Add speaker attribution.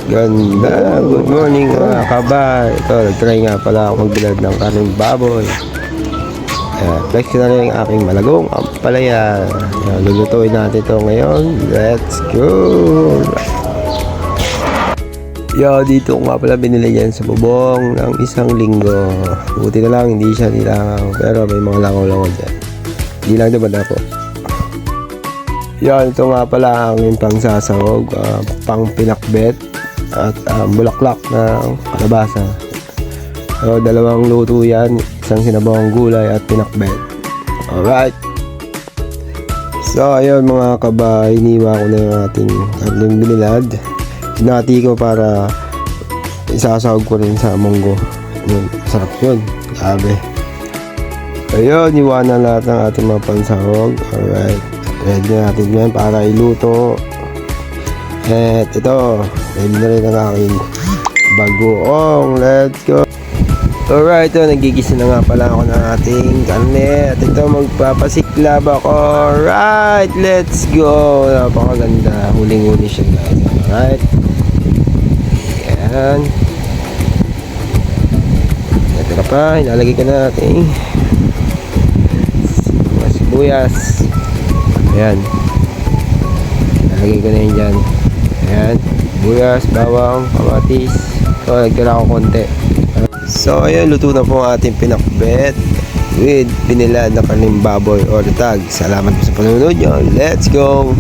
Speaker 1: Ganda, good morning mga kabay. Ito, nag-try nga pala ako magbilad ng karning baboy. Flex na rin yung aking malagong ampalaya. Lulutuin natin ito ngayon. Let's go! Dito ko nga pala binili yan sa bubong ng 1 linggo. Buti na lang, hindi siya nilangaw. Pero may mga langaw-langaw dyan. Hindi lang naman ako. Ito nga pala ang yung pangsasawog, pang pinakbet at bulaklak na kalabasa. Dalawang luto yan, isang sinabawang gulay at pinakbet. Alright. So ayun mga kabay, iniwa ko na yung ating karning binilad. Hinati ko para isasawag ko rin sa munggo. Yun, sarap yun. Grabe. Ayun, iwan na lahat ng ating mga pansahog. Alright. Ready na natin yan para iluto. At ito, ready na rin ang aking bagoong. Let's go! Alright, nagigisa na nga pala ako ng ating karne. At ito, magpapasiklab ako. Alright, let's go! Napakaganda. Huling-huli siya guys. Alright. Ayan. Ito na pa, ilalagay ka na ating mga sibuyas. Ayan. Nalagay ko na yun dyan. Ayan. Buyas, bawang, kamatis. Nagtira ko konti. So, ayan. Luto na po ang ating pinakbet with binilad na karning baboy or tag. Salamat po sa panunod nyo. Let's go!